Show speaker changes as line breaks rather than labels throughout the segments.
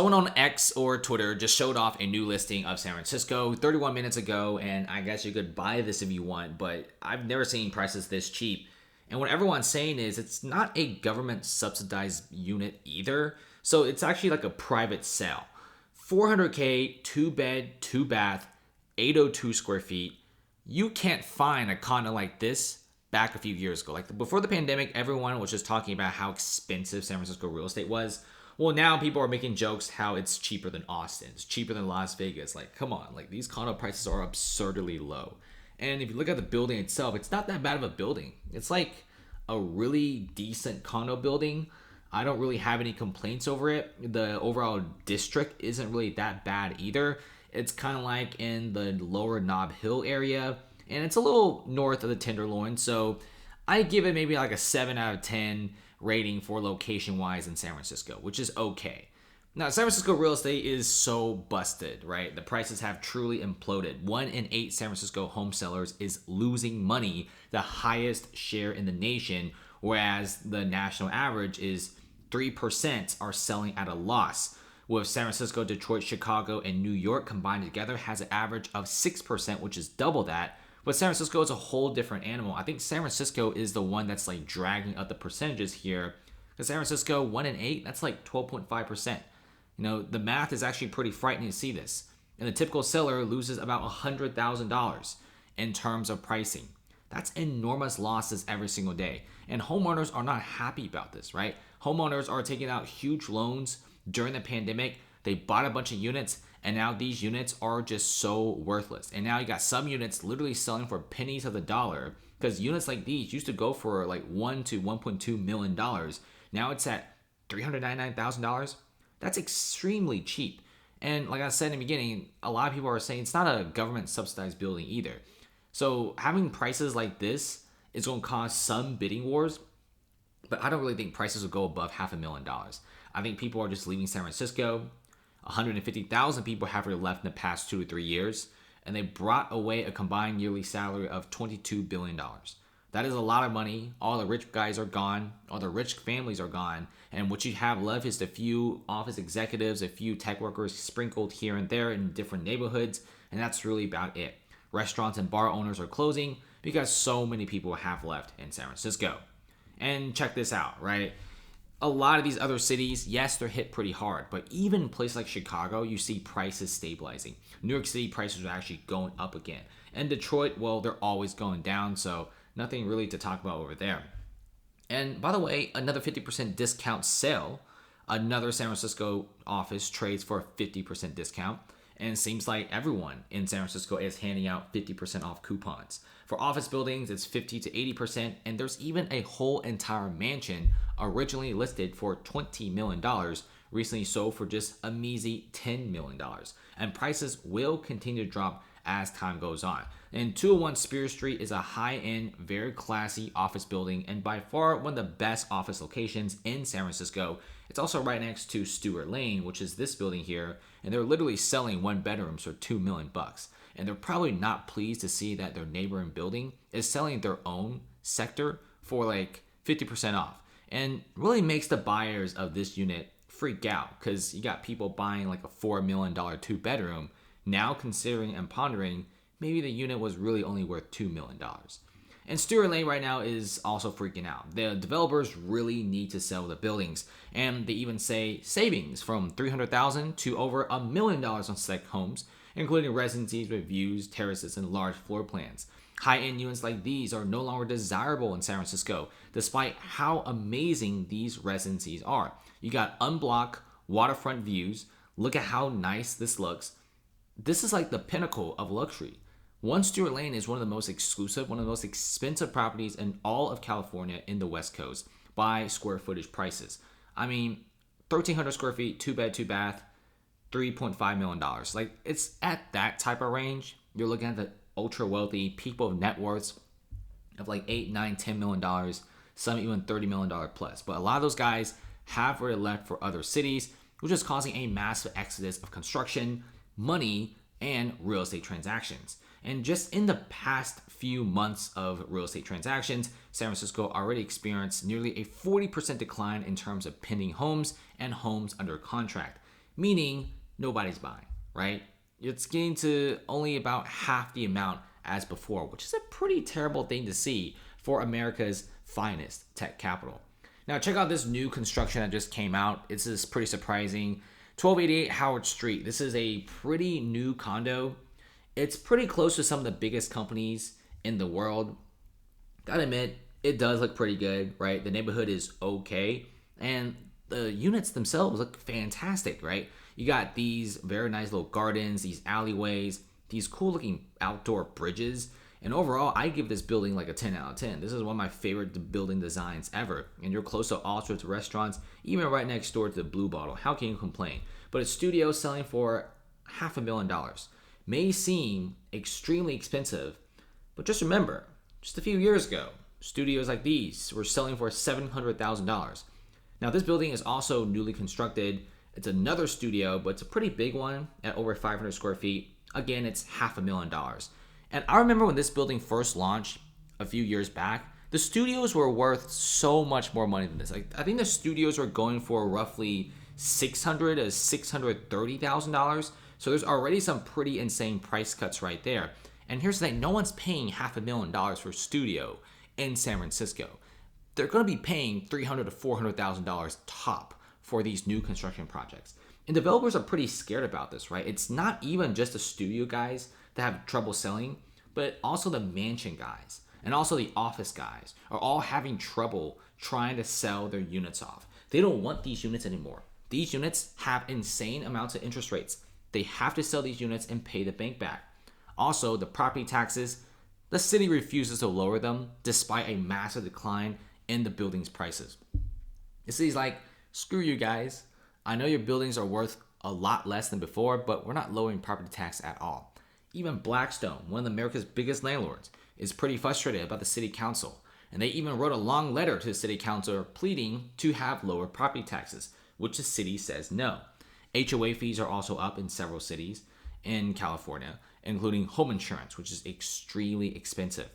Someone on X or Twitter just showed off a new listing of San Francisco 31 minutes ago, and I guess you could buy this if you want, but I've never seen prices this cheap. And what everyone's saying is it's not a government subsidized unit either, so it's actually like a private sale. 400K, 2 bed, 2 bath, 802 square feet. You can't find a condo like this back a few years ago. Like before the pandemic, everyone was just talking about how expensive San Francisco real estate was. Well, now people are making jokes how it's cheaper than Austin. It's cheaper than Las Vegas. Like, come on. Like, these condo prices are absurdly low. And if you look at the building itself, it's not that bad of a building. It's like a really decent condo building. I don't really have any complaints over it. The overall district isn't really that bad either. It's kind of like in the lower Nob Hill area. And it's a little north of the Tenderloin. So I give it maybe like a 7 out of 10 rating for location wise in San Francisco, which is okay. Now, San Francisco real estate is so busted, right? The prices have truly imploded. 1 in 8 San Francisco home sellers is losing money, the highest share in the nation, whereas the national average is 3% are selling at a loss. With San Francisco, Detroit, Chicago, and New York combined together has an average of 6%, which is double that. But San Francisco is a whole different animal. I think San Francisco is the one that's like dragging up the percentages here. Because San Francisco, 1 in 8, that's like 12.5%. You know, the math is actually pretty frightening to see this. And the typical seller loses about $100,000 in terms of pricing. That's enormous losses every single day. And homeowners are not happy about this, right? Homeowners are taking out huge loans during the pandemic. They bought a bunch of units, and now these units are just so worthless. And now you got some units literally selling for pennies of the dollar, because units like these used to go for like $1 to $1.2 million. Now it's at $399,000. That's extremely cheap. And like I said in the beginning, a lot of people are saying it's not a government subsidized building either. So having prices like this is going to cause some bidding wars, but I don't really think prices will go above $500,000. I think people are just leaving San Francisco. 150,000 people have already left in the past 2 to 3 years, and they brought away a combined yearly salary of $22 billion. That is a lot of money. All the rich guys are gone. All the rich families are gone. And what you have left is a few office executives, a few tech workers sprinkled here and there in different neighborhoods, and that's really about it. Restaurants and bar owners are closing because so many people have left in San Francisco. And check this out, right? A lot of these other cities, yes, they're hit pretty hard, but even places like Chicago, you see prices stabilizing. New York City prices are actually going up again. And Detroit, well, they're always going down, so nothing really to talk about over there. And by the way, another 50% discount sale. Another San Francisco office trades for a 50% discount. And it seems like everyone in San Francisco is handing out 50% off coupons. For office buildings, it's 50 to 80%, and there's even a whole entire mansion originally listed for $20 million, recently sold for just a measly $10 million. And prices will continue to drop as time goes on. And 201 Spear Street is a high-end, very classy office building, and by far one of the best office locations in San Francisco. It's also right next to Stewart Lane, which is this building here, and they're literally selling one bedrooms for $2 million. And they're probably not pleased to see that their neighboring building is selling their own sector for like 50% off. And really makes the buyers of this unit freak out, because you got people buying like a $4 million 2-bedroom, now considering and pondering maybe the unit was really only worth $2 million. And Stewart Lane right now is also freaking out. The developers really need to sell the buildings, and they even say savings from $300,000 to over $1 million on select homes, including residencies with views, terraces, and large floor plans. High-end units like these are no longer desirable in San Francisco, despite how amazing these residencies are. You got unblocked waterfront views. Look at how nice this looks. This is like the pinnacle of luxury. One Stewart Lane is one of the most exclusive, one of the most expensive properties in all of California in the West Coast by square footage prices. I mean, 1,300 square feet, 2 bed, 2 bath, $3.5 million. Like, it's at that type of range. You're looking at the ultra wealthy people of net worths of like $8, $9, $10 million, some even $30 million plus. But a lot of those guys have already left for other cities, which is causing a massive exodus of construction, money, and real estate transactions. And just in the past few months of real estate transactions, San Francisco already experienced nearly a 40% decline in terms of pending homes and homes under contract, meaning nobody's buying, right? It's getting to only about half the amount as before, which is a pretty terrible thing to see for America's finest tech capital. Now, check out this new construction that just came out. This is pretty surprising. 1288 Howard Street. This is a pretty new condo. It's pretty close to some of the biggest companies in the world. Gotta admit, it does look pretty good, right? The neighborhood is okay, and the units themselves look fantastic, right? You got these very nice little gardens, these alleyways, these cool looking outdoor bridges, and overall, I give this building like a 10 out of 10. This is one of my favorite building designs ever, and you're close to all sorts of restaurants, even right next door to the Blue Bottle. How can you complain? But a studio selling for $500,000 may seem extremely expensive, but just remember, just a few years ago, studios like these were selling for $700,000. Now, this building is also newly constructed. It's another studio, but it's a pretty big one at over 500 square feet. Again, it's $500,000. And I remember when this building first launched a few years back, the studios were worth so much more money than this. Like, I think the studios were going for roughly $600,000 to $630,000. So there's already some pretty insane price cuts right there. And here's the thing, no one's paying $500,000 for a studio in San Francisco. They're going to be paying $300,000 to $400,000 top for these new construction projects. And developers are pretty scared about this, right? It's not even just the studio guys that have trouble selling, but also the mansion guys and also the office guys are all having trouble trying to sell their units off. They don't want these units anymore. These units have insane amounts of interest rates. They have to sell these units and pay the bank back. Also, the property taxes, the city refuses to lower them despite a massive decline in the building's prices. The city's like, screw you guys. I know your buildings are worth a lot less than before, but we're not lowering property tax at all. Even Blackstone, one of America's biggest landlords, is pretty frustrated about the city council. And they even wrote a long letter to the city council pleading to have lower property taxes, which the city says no. HOA fees are also up in several cities in California, including home insurance, which is extremely expensive.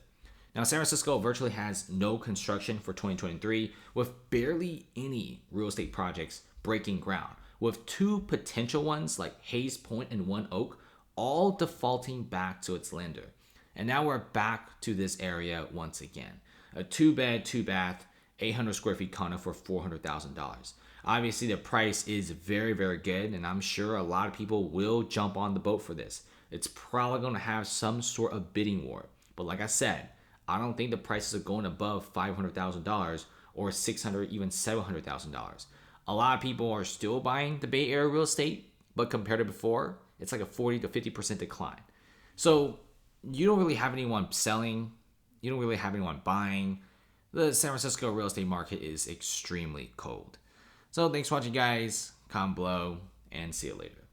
Now, San Francisco virtually has no construction for 2023, with barely any real estate projects breaking ground, with two potential ones like Hayes Point and One Oak all defaulting back to its lender. And now we're back to this area once again. A 2-bed, 2-bath, 800 square feet condo for $400,000. Obviously, the price is very, very good, and I'm sure a lot of people will jump on the boat for this. It's probably going to have some sort of bidding war. But like I said, I don't think the prices are going above $500,000 or $600,000, even $700,000. A lot of people are still buying the Bay Area real estate, but compared to before, it's like a 40 to 50% decline. So you don't really have anyone selling. You don't really have anyone buying. The San Francisco real estate market is extremely cold. So thanks for watching, guys. Comment below and see you later.